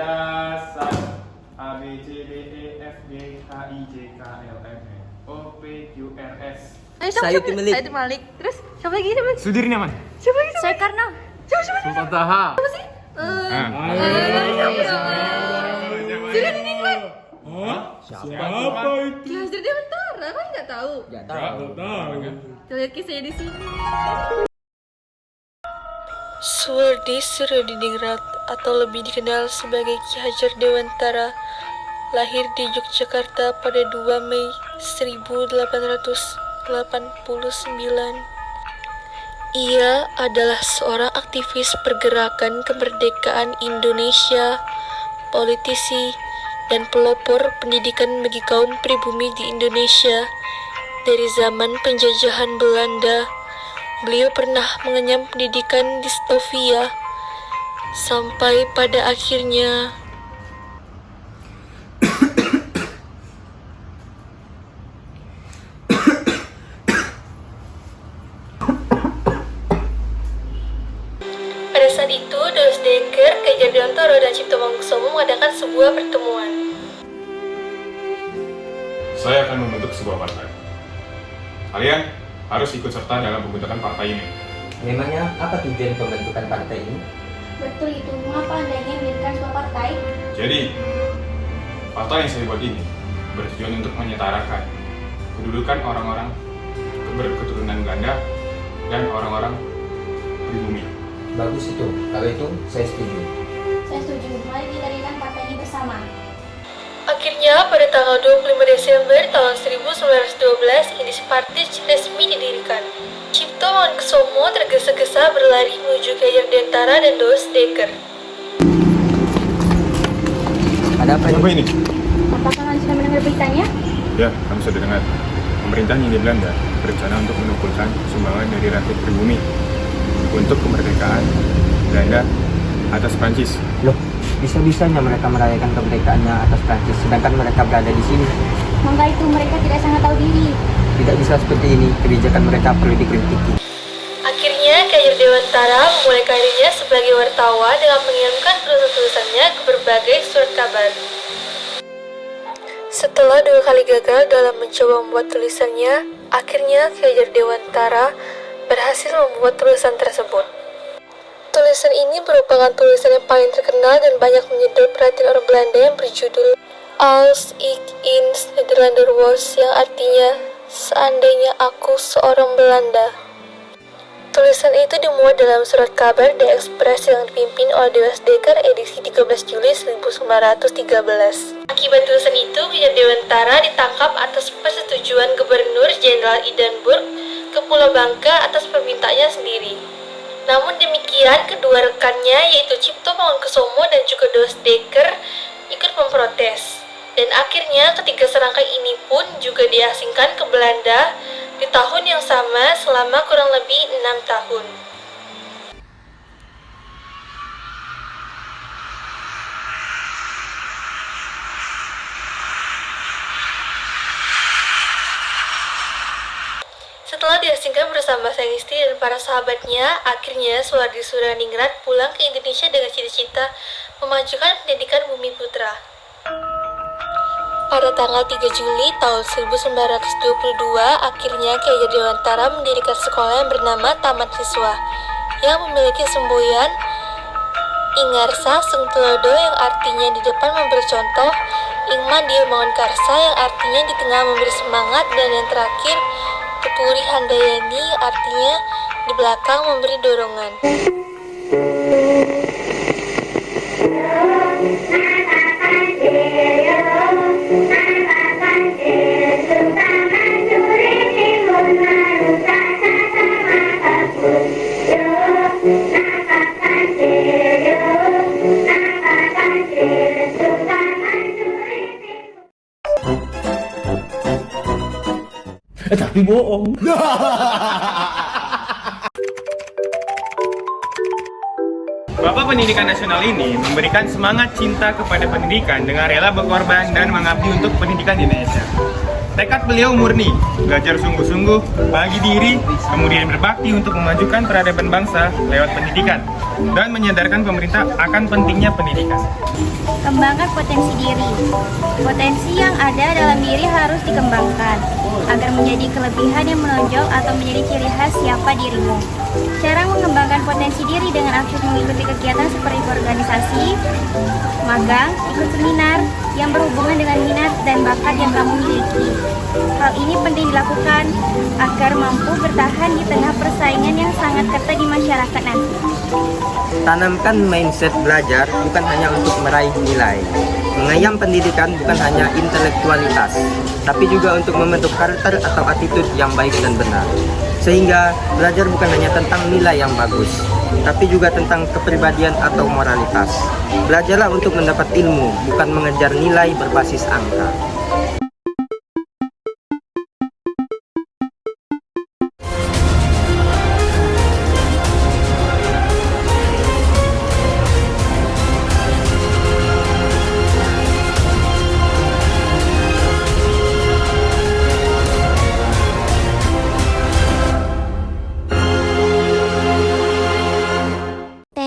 ada A B C D E F G H I J K L M N O P Q R S. Saya Timalik. Terus siapa lagi namanya? Sudirnya man. Siapa lagi? Saya Karna. Siapa? Sultan Taha. Siapa sih? Siapa itu? Ki Hajar Dewantara, kan nggak tahu. Nggak tahu. Kita lihat kisahnya di sini. Suwardi Surudiningrat atau lebih dikenal sebagai Ki Hajar Dewantara lahir di Yogyakarta pada 2 Mei 1889. Ia adalah seorang aktivis pergerakan kemerdekaan Indonesia, politisi, dan pelopor pendidikan bagi kaum pribumi di Indonesia. Dari zaman penjajahan Belanda, beliau pernah mengenyam pendidikan di Stovia, sampai pada akhirnya pada saat itu Dos Dekker, Ki Hajar Dewantara, dan Cipto Mangunkusumo mengadakan sebuah pertemuan. Saya akan membentuk sebuah partai. Kalian harus ikut serta dalam pembentukan partai ini. Memangnya apa tujuan pembentukan partai ini? Betul itu, mengapa Anda ingin mendirikan sebuah partai? Jadi, partai yang saya buat ini bertujuan untuk menyetarakan kedudukan orang-orang berketurunan Belanda dan orang-orang pribumi. Bagus itu. Kalau itu saya setuju. Saya setuju, mari kita dirikan partai ini bersama. Akhirnya pada tanggal 25 Desember tahun 1912 Indis Partis resmi didirikan. Cipto Mangunkusumo tergesa-gesa berlari menuju Ki Hajar Dewantara dan Dos Dekker. Ada apa Apa ini? Apakah kalian sudah mendengar beritanya? Ya, kami sudah dengar. Pemerintah Hindia Belanda berencana untuk menukulkan sumbangan dari rakyat pribumi untuk kemerdekaan Belanda atas Prancis. Loh, bisa-bisanya mereka merayakan kemerdekaannya atas Prancis, sedangkan mereka berada di sini. Maka itu mereka tidak sangat tahu diri. Tidak bisa seperti ini, kebijakan mereka perlu dikritiki. Akhirnya Ki Hajar Dewantara memulai karirnya sebagai wartawan dengan mengirimkan tulisan-tulisannya ke berbagai surat kabar. Setelah 2 kali gagal dalam mencoba membuat tulisannya, akhirnya Ki Hajar Dewantara berhasil membuat tulisan tersebut. Tulisan ini merupakan tulisan yang paling terkenal dan banyak menyedot perhatian orang Belanda yang berjudul Als ik in Nederlander was, yang artinya seandainya aku seorang Belanda. Tulisan itu dimuat dalam surat kabar The Express yang dipimpin oleh Dos Dekker edisi 13 Juli 1913. Akibat tulisan itu, Ki Hajar Dewantara ditangkap atas persetujuan Gubernur Jenderal Hindenburg ke Pulau Bangka atas permintaannya sendiri. Namun demikian, kedua rekannya yaitu Cipto Mangunkusumo dan juga Dos Dekker ikut memprotes. Dan akhirnya ketiga serangkai ini pun juga diasingkan ke Belanda di tahun yang sama selama kurang lebih 6 tahun. Setelah diasingkan bersama sang istri dan para sahabatnya, akhirnya Suwardi Surudiningrat pulang ke Indonesia dengan cita-cita memajukan pendidikan Bumi Putra. Pada tanggal 3 Juli tahun 1922, akhirnya Ki Hajar Dewantara mendirikan sekolah yang bernama Taman Siswa, yang memiliki semboyan Ingarsa Sung Tulodo yang artinya di depan memberi contoh, Ingma Dia Mangun Karsa yang artinya di tengah memberi semangat, dan yang terakhir Tupuri Handayani artinya di belakang memberi dorongan. Tapi bohong. Bapak Pendidikan Nasional ini memberikan semangat cinta kepada pendidikan dengan rela berkorban dan mengabdi untuk pendidikan di Indonesia. Tekad beliau murni, belajar sungguh-sungguh, bagi diri, kemudian berbakti untuk memajukan peradaban bangsa lewat pendidikan. dan menyadarkan pemerintah akan pentingnya pendidikan. Kembangkan potensi diri. Potensi yang ada dalam diri harus dikembangkan agar menjadi kelebihan yang menonjol atau menjadi ciri khas siapa dirimu. Cara mengembangkan potensi diri dengan aktif mengikuti kegiatan seperti organisasi, magang, ikut seminar yang berhubungan dengan minat dan bakat yang kamu miliki. Hal ini penting dilakukan agar mampu bertahan di tengah persaingan yang sangat ketat di masyarakat nanti. Tanamkan mindset belajar bukan hanya untuk meraih nilai. Mengayam pendidikan bukan hanya intelektualitas, tapi juga untuk membentuk karakter atau attitude yang baik dan benar. Sehingga belajar bukan hanya tentang nilai yang bagus, tapi juga tentang kepribadian atau moralitas. Belajarlah untuk mendapat ilmu, bukan mengejar nilai berbasis angka.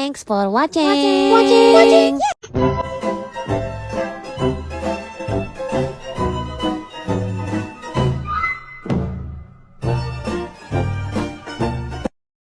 Thanks for watching.